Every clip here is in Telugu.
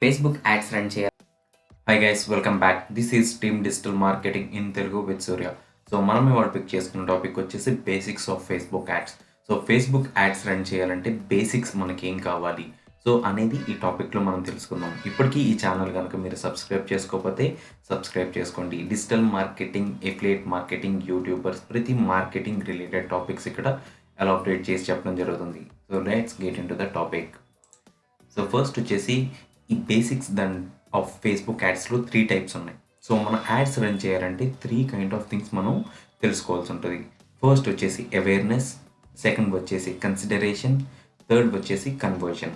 ఫేస్‌బుక్ యాడ్స్ రన్ చేయాలి. Hi guys, welcome back. This is team digital marketing in Telugu with Surya. So మనం ఇవాళ పిక్ చేసుకున్న టాపిక్ వచ్చేసి basics of Facebook ads. So Facebook ads run చేయాలంటే బేసిక్స్ మనకేం కావాలి? సో అనేది ఈ టాపిక్‌లో మనం తెలుసుకుందాం. ఇప్పటికీ ఈ ఛానల్ గనుక మీరు సబ్స్క్రైబ్ చేసుకోకపోతే సబ్స్క్రైబ్ చేసుకోండి. Digital marketing, affiliate marketing, YouTubers ప్రతి మార్కెటింగ్ రిలేటెడ్ టాపిక్స్ ఇక్కడ ఎలాబరేట్ చేసి చెప్పడం జరుగుతుంది. So let's get into the topic. So first వచ్చేసి ఈ బేసిక్స్ ఆఫ్ ఫేస్బుక్ యాడ్స్లో 3 టైప్స్ ఉన్నాయి. సో మనం యాడ్స్ రన్ చేయాలంటే 3 కైండ్ ఆఫ్ థింగ్స్ మనం తెలుసుకోవాల్సి ఉంటుంది. ఫస్ట్ వచ్చేసి అవేర్నెస్, సెకండ్ వచ్చేసి కన్సిడరేషన్, థర్డ్ వచ్చేసి కన్వర్షన్.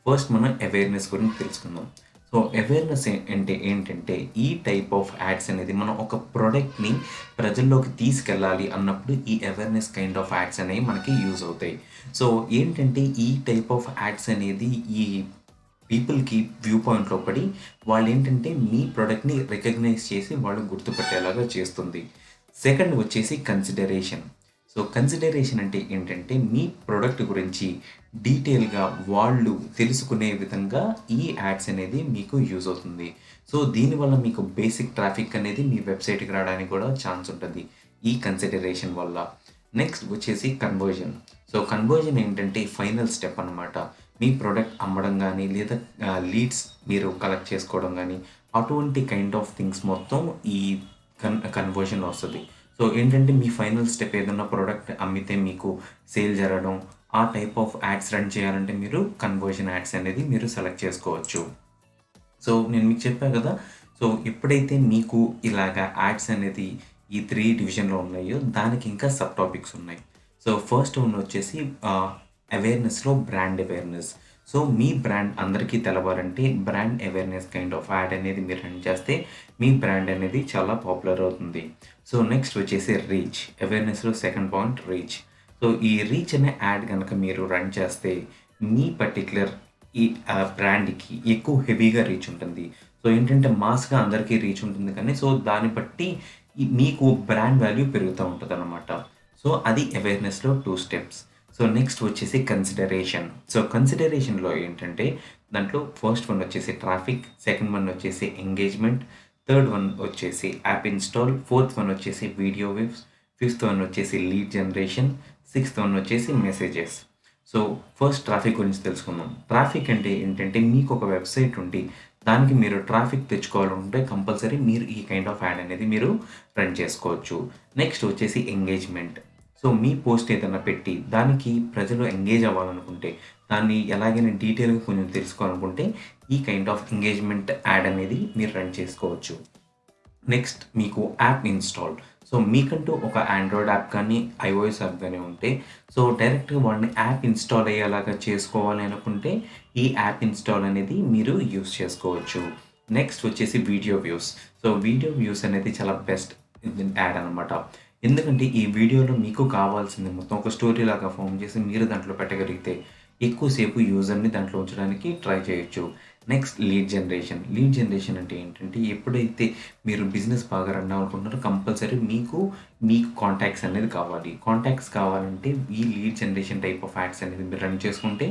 ఫస్ట్ మనం అవేర్నెస్ గురించి తెలుసుకుందాం. సో అవేర్నెస్ అంటే ఏంటంటే ఈ టైప్ ఆఫ్ యాడ్స్ అనేది మనం ఒక ప్రోడక్ట్ని ప్రజల్లోకి తీసుకెళ్ళాలి అన్నప్పుడు ఈ అవేర్నెస్ కైండ్ ఆఫ్ యాడ్స్ అనేవి మనకి యూజ్ అవుతాయి. సో ఏంటంటే ఈ టైప్ ఆఫ్ యాడ్స్ అనేది ఈ పీపుల్‌కి వ్యూ పాయింట్‌లో పడి వాళ్ళేంటంటే మీ ప్రొడక్ట్‌ని రికగ్నైజ్ చేసి వాళ్ళు గుర్తుపట్టేలాగా చేస్తుంది. సెకండ్ వచ్చేసి కన్సిడరేషన్. సో కన్సిడరేషన్ అంటే ఏంటంటే మీ ప్రొడక్ట్ గురించి డీటెయిల్‌గా వాళ్ళు తెలుసుకునే విధంగా ఈ యాడ్స్ అనేది మీకు యూజ్ అవుతుంది. సో దీనివల్ల మీకు బేసిక్ ట్రాఫిక్ అనేది మీ వెబ్‌సైట్‌కి రావడానికి కూడా ఛాన్స్ ఉంటది ఈ కన్సిడరేషన్ వల్ల. నెక్స్ట్ వచ్చేసి కన్వర్జన్. సో కన్వర్జన్ ఏంటంటే ఫైనల్ స్టెప్ అనమాట. మీ ప్రొడక్ట్ అమ్మడం గానీ లేదా లీడ్స్ మీరు కలెక్ట్ చేసుకోవడం గానీ అటువంటి కైండ్ ఆఫ్ థింగ్స్ మొత్తం ఈ కన్వర్షన్‌లో వస్తది. సో ఏంటంటే మీ ఫైనల్ స్టెప్ ఏదన్నా ప్రొడక్ట్ అమ్మితే మీకు సేల్ జరగడం, ఆ టైప్ ఆఫ్ యాడ్స్ రన్ చేయాలంటే మీరు కన్వర్షన్ యాడ్స్ అనేది మీరు సెలెక్ట్ చేసుకోవచ్చు. సో నేను మీకు చెప్పా కదా! సో ఎప్పుడైతే మీకు ఇలాగా యాడ్స్ అనేది ఈ 3 డివిజన్‌లో ఉన్నాయో దానికి ఇంకా సబ్ టాపిక్స్ ఉన్నాయి. సో ఫస్ట్ వన్ వచ్చేసి అవేర్నెస్‌లో బ్రాండ్ అవేర్నెస్. సో మీ బ్రాండ్ అందరికీ తెలవాలంటే brand awareness kind of ad అనేది మీరు రన్ చేస్తే మీ బ్రాండ్ అనేది చాలా పాపులర్ అవుతుంది. సో నెక్స్ట్ వచ్చేసి రీచ్. అవేర్నెస్‌లో సెకండ్ పాయింట్ రీచ్. సో ఈ రీచ్ అనే యాడ్ గనక మీరు రన్ చేస్తే మీ పర్టిక్యులర్ ఈ బ్రాండ్‌కి ఎక్కువ హెవీగా రీచ్ ఉంటుంది. సో ఏంటంటే మాస్‌గా అందరికీ రీచ్ ఉంటుంది కానీ సో దాన్ని బట్టి మీకు బ్రాండ్ వాల్యూ పెరుగుతా ఉంటదనమాట. సో అది అవేర్నెస్‌లో 2 స్టెప్స్. సో నెక్స్ట్ వచ్చేసి కన్సిడరేషన్. సో కన్సిడరేషన్‌లో ఏంటంటే దాంట్లో ఫస్ట్ వన్ వచ్చేసి ట్రాఫిక్, సెకండ్ వన్ వచ్చేసి ఎంగేజ్‌మెంట్, థర్డ్ వన్ వచ్చేసి యాప్ ఇన్‌స్టాల్, ఫోర్త్ వన్ వచ్చేసి వీడియో వ్యూస్, ఫిఫ్త్ వన్ వచ్చేసి లీడ్ జనరేషన్, సిక్స్త్ వన్ వచ్చేసి మెసేజెస్. సో ఫస్ట్ ట్రాఫిక్ గురించి తెలుసుకుందాం. ట్రాఫిక్ అంటే ఏంటంటే మీకు ఒక వెబ్‌సైట్ ఉండి దానికి మీరు ట్రాఫిక్ తెచ్చుకోవాలనుకుంటే కంపల్సరీ మీరు ఈ కైండ్ ఆఫ్ యాడ్ అనేది మీరు రన్ చేసుకోవచ్చు. నెక్స్ట్ వచ్చేసి ఎంగేజ్‌మెంట్. సో మీ పోస్ట్ ఏదైనా పెట్టి దానికి ప్రజలు ఎంగేజ్ అవ్వాలనుకుంటే దాన్ని ఎలాగైనా డీటెయిల్‌గా కొంచెం తెలుసుకోవాలనుకుంటే ఈ కైండ్ ఆఫ్ ఎంగేజ్‌మెంట్ యాడ్ అనేది మీరు రన్ చేసుకోవచ్చు. నెక్స్ట్ మీకు యాప్ ఇన్‌స్టాల్. సో మీకంటూ ఒక ఆండ్రాయిడ్ యాప్ కానీ, ఐఓఎస్ యాప్ గానీ ఉంటే సో డైరెక్ట్‌గా వాడిని యాప్ ఇన్‌స్టాల్ అయ్యేలాగా చేసుకోవాలి అనుకుంటే ఈ యాప్ ఇన్‌స్టాల్ అనేది మీరు యూజ్ చేసుకోవచ్చు. నెక్స్ట్ వచ్చేసి video views. So video views అనేది చాలా బెస్ట్ యాడ్ అనమాట. ఎందుకంటే ఈ వీడియోలో మీకు కావాల్సింది మొత్తం ఒక స్టోరీ లాగా ఫార్మ్ చేసి మీరు దాంట్లో పెట్టగలిగితే ఎక్కువసేపు యూజర్‌ని దాంట్లో ఉంచడానికి ట్రై చేయొచ్చు. Next lead generation. Lead generation అంటే ఏంటంటే ఎప్పుడైతే మీరు బిజినెస్ బాగా రన్ అవ్వాలనుకుంటున్నారో కంపల్సరీ మీకు కాంటాక్ట్స్ అనేది కావాలి. కాంటాక్ట్స్ కావాలంటే ఈ lead generation type of ads అనేది మీరు రన్ చేసుకుంటే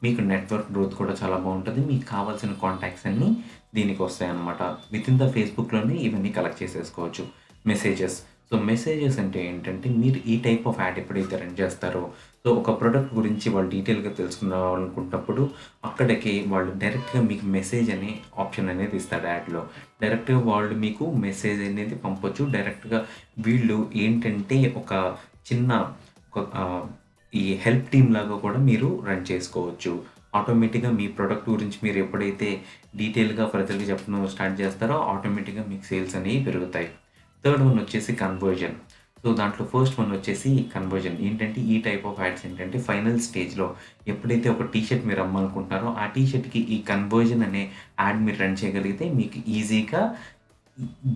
మీకు నెట్వర్క్ గ్రోత్ కూడా చాలా బావుంటది. మీకు కావాల్సిన కాంటాక్ట్స్ అన్నీ దీనికి వస్తాయన్నమాట. వితిన్ ద ఫేస్‌బుక్‌లోనే ఇవన్నీ కలెక్ట్ చేసేసుకోవచ్చు. మెసేజెస్. సో మెసేజెస్ అంటే ఏంటంటే మీరు ఈ టైప్ ఆఫ్ యాడ్ ఎప్పుడైతే రన్ చేస్తారో సో ఒక ప్రొడక్ట్ గురించి వాళ్ళు డీటెయిల్‌గా తెలుసుకుందామనుకున్నప్పుడు అక్కడికి వాళ్ళు డైరెక్ట్‌గా మీకు మెసేజ్ అనే ఆప్షన్ అనేది ఇస్తాడు యాడ్‌లో. డైరెక్ట్‌గా వాళ్ళు మీకు మెసేజ్ అనేది పంపొచ్చు. డైరెక్ట్‌గా వీళ్ళు ఏంటంటే ఒక చిన్న ఒక ఈ హెల్ప్ టీమ్ లాగా కూడా మీరు రన్ చేసుకోవచ్చు. ఆటోమేటిక్‌గా మీ ప్రొడక్ట్ గురించి మీరు ఎప్పుడైతే డీటెయిల్‌గా ప్రజలకి చెప్పడం స్టార్ట్ చేస్తారో ఆటోమేటిక్‌గా మీకు సేల్స్ అనేవి పెరుగుతాయి. థర్డ్ వన్ వచ్చేసి కన్వర్జన్. సో దాంట్లో ఫస్ట్ వన్ వచ్చేసి కన్వర్జన్. ఏంటంటే ఈ టైప్ ఆఫ్ యాడ్స్ ఏంటంటే ఫైనల్ స్టేజ్‌లో ఎప్పుడైతే ఒక టీ షర్ట్ మీరు అమ్మాలనుకుంటున్నారో ఆ టీ షర్ట్‌కి ఈ కన్వర్జన్ అనే యాడ్ మీరు రన్ చేయగలిగితే మీకు ఈజీగా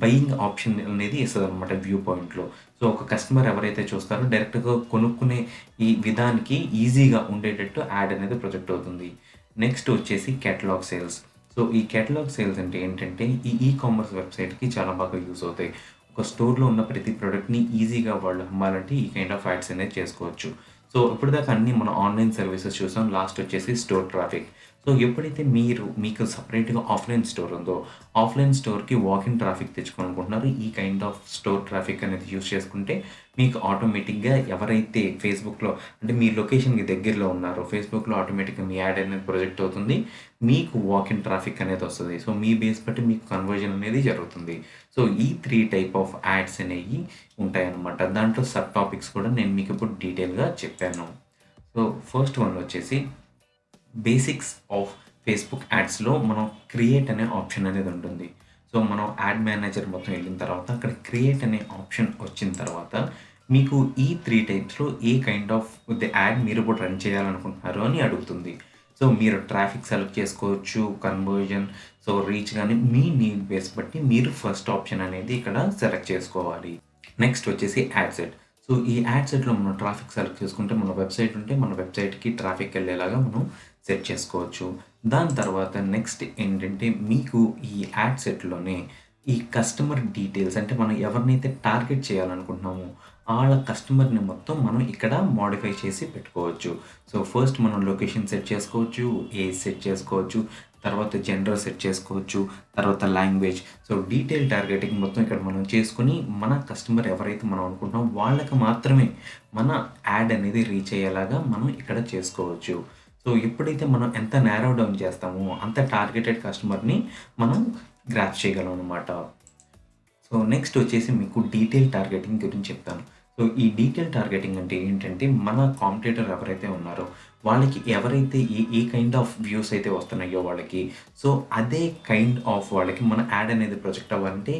బయింగ్ ఆప్షన్ అనేది ఇస్తదనమాట వ్యూ పాయింట్‌లో. సో ఒక కస్టమర్ ఎవరైతే చూస్తారో డైరెక్ట్‌గా కొనుక్కునే ఈ విధానికి ఈజీగా ఉండేటట్టు యాడ్ అనేది ప్రొజెక్ట్ అవుతుంది. నెక్స్ట్ వచ్చేసి కేటలాగ్ సేల్స్. సో ఈ కేటలాగ్ సేల్స్ అంటే ఏంటంటే ఈ కామర్స్ వెబ్‌సైట్‌కి చాలా బాగా యూజ్ అవుతాయి. ఒక స్టోర్‌లో ఉన్న ప్రతి ప్రొడక్ట్‌ని ఈజీగా వాళ్ళు అమ్మాలంటే ఈ కైండ్ ఆఫ్ యాడ్స్ అనేది చేసుకోవచ్చు. సో ఇప్పటిదాకా అన్నీ మనం ఆన్‌లైన్ సర్వీసెస్ చూసాం. లాస్ట్ వచ్చేసి స్టోర్ ట్రాఫిక్. సో ఎప్పుడైతే మీకు సెపరేట్‌గా ఆఫ్‌లైన్ స్టోర్ ఉందో, ఆఫ్‌లైన్ స్టోర్‌కి వాకిన్ ట్రాఫిక్ తెచ్చుకోవాలనుకుంటున్నారో, ఈ కైండ్ ఆఫ్ స్టోర్ ట్రాఫిక్ అనేది యూజ్ చేసుకుంటే మీకు ఆటోమేటిక్‌గా ఎవరైతే ఫేస్‌బుక్‌లో అంటే మీ లొకేషన్‌కి దగ్గరలో ఉన్నారో, ఫేస్‌బుక్‌లో ఆటోమేటిక్‌గా మీ యాడ్ అనేది ప్రొజెక్ట్ అవుతుంది. మీకు వాకిన్ ట్రాఫిక్ అనేది వస్తది. సో మీ బేస్ బట్టి మీకు కన్వర్జన్ అనేది జరుగుతుంది. సో ఈ 3 టైప్ ఆఫ్ యాడ్స్ అనేయి ఉంటాయన్నమాట. దాంట్లో సబ్ టాపిక్స్ కూడా నేను మీకు ఇప్పుడు డీటెయిల్‌గా చెప్పాను. సో ఫస్ట్ వన్ వచ్చేసి బేసిక్స్ ఆఫ్ ఫేస్‌బుక్ యాడ్స్‌లో మనం క్రియేట్ అనే ఆప్షన్ అనేది ఉంటుంది. సో మనం యాడ్ మేనేజర్ మొత్తం వెళ్ళిన తర్వాత అక్కడ క్రియేట్ అనే ఆప్షన్ వచ్చిన తర్వాత మీకు ఈ 3 టైప్స్‌లో ఏ కైండ్ ఆఫ్ ది యాడ్ మీరు ఇప్పుడు రన్ చేయాలనుకుంటున్నారు అని అడుగుతుంది. సో మీరు ట్రాఫిక్ సెలెక్ట్ చేసుకోవచ్చు, కన్వర్జన్, సో రీచ్ గాని మీ నీడ్ బేస్ బట్టి మీరు ఫస్ట్ ఆప్షన్ అనేది ఇక్కడ సెలెక్ట్ చేసుకోవాలి. నెక్స్ట్ వచ్చేసి యాడ్ సెట్. సో ఈ యాడ్ సెట్‌లో మనం ట్రాఫిక్ సెలెక్ట్ చేసుకుంటే మన వెబ్‌సైట్ ఉంటే మన వెబ్‌సైట్‌కి ట్రాఫిక్ ఎళ్ళేలాగా మనం సెట్ చేసుకోవచ్చు. దాని తర్వాత నెక్స్ట్ ఏంటంటే మీకు ఈ యాడ్ సెట్‌లోనే ఈ కస్టమర్ డీటెయిల్స్ అంటే మనం ఎవరినైతే టార్గెట్ చేయాలనుకుంటున్నామో ఆళ్ళ కస్టమర్‌ని మొత్తం మనం ఇక్కడ మోడిఫై చేసి పెట్టుకోవచ్చు. సో ఫస్ట్ మనం లొకేషన్ సెట్ చేసుకోవచ్చు, ఏజ్ సెట్ చేసుకోవచ్చు, తర్వాత జెండర్ సెట్ చేసుకోవచ్చు, తర్వాత లాంగ్వేజ్. సో డీటెయిల్ టార్గెటింగ్ మొత్తం ఇక్కడ మనం చేసుకొని మన కస్టమర్ ఎవరైతే మనం అనుకుంటున్నామో వాళ్ళకి మాత్రమే మన యాడ్ అనేది రీచ్ అయ్యేలాగా మనం ఇక్కడ చేసుకోవచ్చు. సో ఎప్పుడైతే మనం ఎంత నారో డౌన్ చేస్తామో అంత టార్గెటెడ్ కస్టమర్‌ని మనం గ్రాస్ప్ చేయగలం అనమాట. సో నెక్స్ట్ వచ్చేసి మీకు డీటెయిల్ టార్గెటింగ్ గురించి చెప్తాను. సో ఈ డీటెయిల్ టార్గెటింగ్ అంటే ఏంటంటే మన కాంపిటీటర్ ఎవరైతే ఉన్నారో వాళ్ళకి ఎవరైతే ఏ కైండ్ ఆఫ్ వ్యూస్ అయితే వస్తున్నాయో వాళ్ళకి, సో అదే కైండ్ ఆఫ్ వాళ్ళకి మన యాడ్ అనేది ప్రొజెక్ట్ అవ్వాలంటే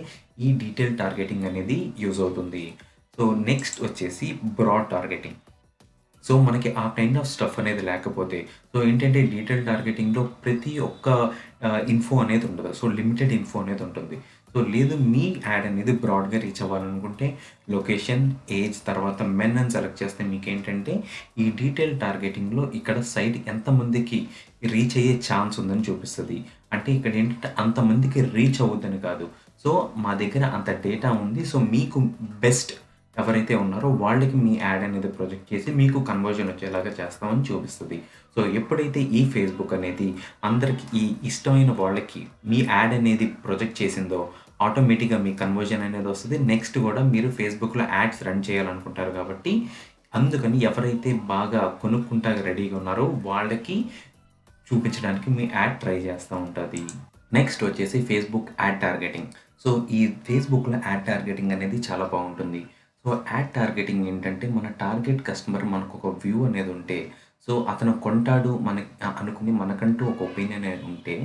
ఈ డీటెయిల్ టార్గెటింగ్ అనేది యూజ్ అవుతుంది. సో నెక్స్ట్ వచ్చేసి బ్రాడ్ టార్గెటింగ్. సో మనకి ఆ కైండ్ ఆఫ్ స్టఫ్ అనేది లేకపోతే సో ఏంటంటే డీటెయిల్ టార్గెటింగ్‌లో ప్రతి ఒక్క ఇన్ఫో అనేది ఉండదు. సో లిమిటెడ్ ఇన్ఫో అనేది ఉంటుంది. సో లేదు మీ యాడ్ అనేది బ్రాడ్‌గా రీచ్ అవ్వాలనుకుంటే లొకేషన్, ఏజ్ తర్వాత మెన్ అని సెలెక్ట్ చేస్తే మీకేంటంటే ఈ డీటెయిల్ టార్గెటింగ్‌లో ఇక్కడ సైట్ ఎంతమందికి రీచ్ అయ్యే ఛాన్స్ ఉందని చూపిస్తది. అంటే ఇక్కడ ఏంటంటే అంతమందికి రీచ్ అవ్వద్దని కాదు. సో మా దగ్గర అంత డేటా ఉంది. సో మీకు బెస్ట్ ఎవరైతే ఉన్నారో వాళ్ళకి మీ యాడ్ అనేది ప్రొజెక్ట్ చేసి మీకు కన్వర్జన్ వచ్చేలాగా చేస్తామని చూపిస్తది. సో ఎప్పుడైతే ఈ ఫేస్‌బుక్ అనేది అందరికి ఈ ఇష్టమైన వాళ్ళకి మీ యాడ్ అనేది ప్రొజెక్ట్ చేసిందో ఆటోమేటిక్‌గా మీ కన్వర్జన్ అనేది వస్తది. నెక్స్ట్ కూడా మీరు ఫేస్‌బుక్‌లో యాడ్స్ రన్ చేయాలనుకుంటారు కాబట్టి అందుకని ఎవరైతే బాగా కొనుక్కుంటానికి రెడీగా ఉన్నారో వాళ్ళకి చూపించడానికి మీ యాడ్ ట్రై చేస్తా ఉంటది. నెక్స్ట్ వచ్చేసి ఫేస్‌బుక్ యాడ్ టార్గెటింగ్. సో ఈ ఫేస్‌బుక్‌లో యాడ్ టార్గెటింగ్ అనేది చాలా బావుంటుంది. సో యాడ్ టార్గెటింగ్ ఏంటంటే మన టార్గెట్ కస్టమర్ మనకొక వ్యూ అనేది ఉంటే, సో అతను కొంటాడు అనుకుని మనకంటూ ఒక ఒపీనియన్ అనేది ఉంటే,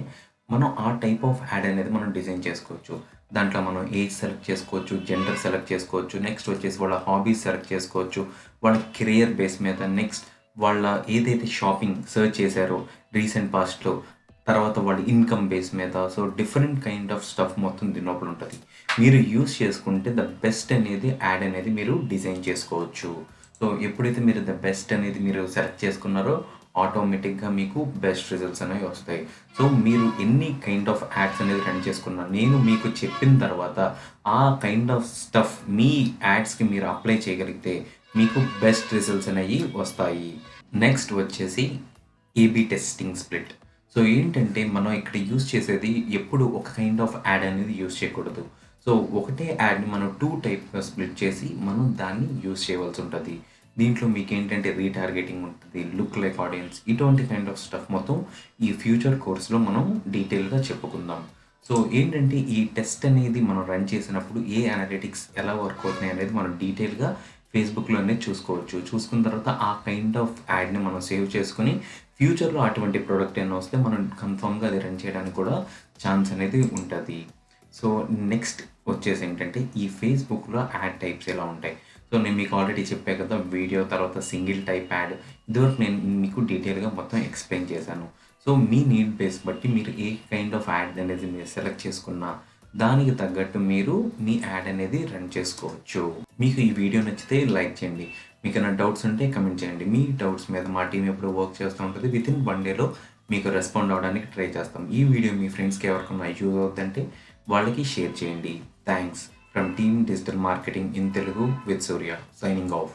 మనం ఆ టైప్ ఆఫ్ యాడ్ అనేది మనం డిజైన్ చేసుకోవచ్చు. దాంట్లో మనం ఏజ్ సెలెక్ట్ చేసుకోవచ్చు, జెండర్ సెలెక్ట్ చేసుకోవచ్చు, నెక్స్ట్ వచ్చేసి వాళ్ళ హాబీస్ సెలెక్ట్ చేసుకోవచ్చు, వాళ్ళ కెరియర్ బేస్ మీద, నెక్స్ట్ వాళ్ళ ఏదైతే షాపింగ్ సెర్చ్ చేశారో రీసెంట్ పాస్ట్‌లో, తర్వాత వాళ్ళ ఇన్‌కమ్ బేస్ మీద, so different kind of stuff మొత్తం దీని లోపల ఉంటది. మీరు యూజ్ చేసుకుంటే ద బెస్ట్ అనేది యాడ్ అనేది మీరు డిజైన్ చేసుకోవచ్చు. సో ఎప్పుడైతే మీరు ద బెస్ట్ అనేది మీరు సెలెక్ట్ చేసుకున్నారో ఆటోమేటిక్‌గా మీకు బెస్ట్ రిజల్ట్స్ అనేవి వస్తాయి. సో మీరు ఎన్ని కైండ్ ఆఫ్ యాడ్స్ అనేది రన్ చేసుకున్నా నేను మీకు చెప్పిన తర్వాత ఆ కైండ్ ఆఫ్ స్టఫ్ మీ యాడ్స్‌కి మీరు అప్లై చేయగలిగితే మీకు బెస్ట్ రిజల్ట్స్ అనేవి వస్తాయి. నెక్స్ట్ వచ్చేసి ఏబీ టెస్టింగ్ స్ప్లిట్. సో ఏంటంటే మనం ఇక్కడ యూజ్ చేసేది ఎప్పుడు ఒక కైండ్ ఆఫ్ యాడ్ అనేది యూజ్ చేయకూడదు. సో ఒకటే యాడ్‌ని మనం 2 టైప్‌గా స్ప్లిట్ చేసి మనం దాన్ని యూజ్ చేయవలసి ఉంటది. దీంట్లో మీకేంటంటే రీటార్గెటింగ్ ఉంటది, లుక్ లైక్ ఆడియన్స్ ఇటువంటి కైండ్ ఆఫ్ స్టఫ్ మొత్తం ఈ ఫ్యూచర్ కోర్స్‌లో మనం డీటెయిల్‌గా చెప్పుకుందాం. సో ఏంటంటే ఈ టెస్ట్ అనేది మనం రన్ చేసినప్పుడు ఏ అనలిటిక్స్ ఎలా వర్క్ అవుతున్నాయి అనేది మనం డీటెయిల్‌గా ఫేస్‌బుక్‌లోనే చూసుకోవచ్చు. చూసుకున్న తర్వాత ఆ కైండ్ ఆఫ్ యాడ్‌ని మనం సేవ్ చేసుకొని ఫ్యూచర్‌లో అటువంటి ప్రొడక్ట్ ఏమైనా వస్తే మనం కన్ఫర్మ్‌గా అది రన్ చేయడానికి కూడా ఛాన్స్ అనేది ఉంటది. సో నెక్స్ట్ వచ్చేసి ఏంటంటే ఈ ఫేస్‌బుక్‌లో యాడ్ టైప్స్ ఎలా ఉంటాయి. సో నేను మీకు ఆల్రెడీ చెప్పా కదా! వీడియో తర్వాత సింగిల్ టైప్ యాడ్ ఇదివరకు నేను మీకు డీటెయిల్‌గా మొత్తం ఎక్స్‌ప్లెయిన్ చేశాను. సో మీ నీడ్ బేస్ బట్టి మీరు ఏ కైండ్ ఆఫ్ యాడ్ అనేది మీరు సెలెక్ట్ చేసుకున్నా దానికి తగ్గట్టు మీరు మీ యాడ్ అనేది రన్ చేసుకోవచ్చు. మీకు ఈ వీడియో నచ్చితే లైక్ చేయండి. మీకేమైనా డౌట్స్ ఉంటే కమెంట్ చేయండి. మీ డౌట్స్ మీద మా టీమ్ ఎప్పుడూ వర్క్ చేస్తూ ఉంటది. వితిన్ 1 డేలో మీకు రెస్పాండ్ అవ్వడానికి ట్రై చేస్తాం. ఈ వీడియో మీ ఫ్రెండ్స్‌కి ఎవరికైనా యూజ్ అవుద్దంటే వాళ్ళకి షేర్ చేయండి. Thanks from team digital marketing in Telugu with Surya signing off.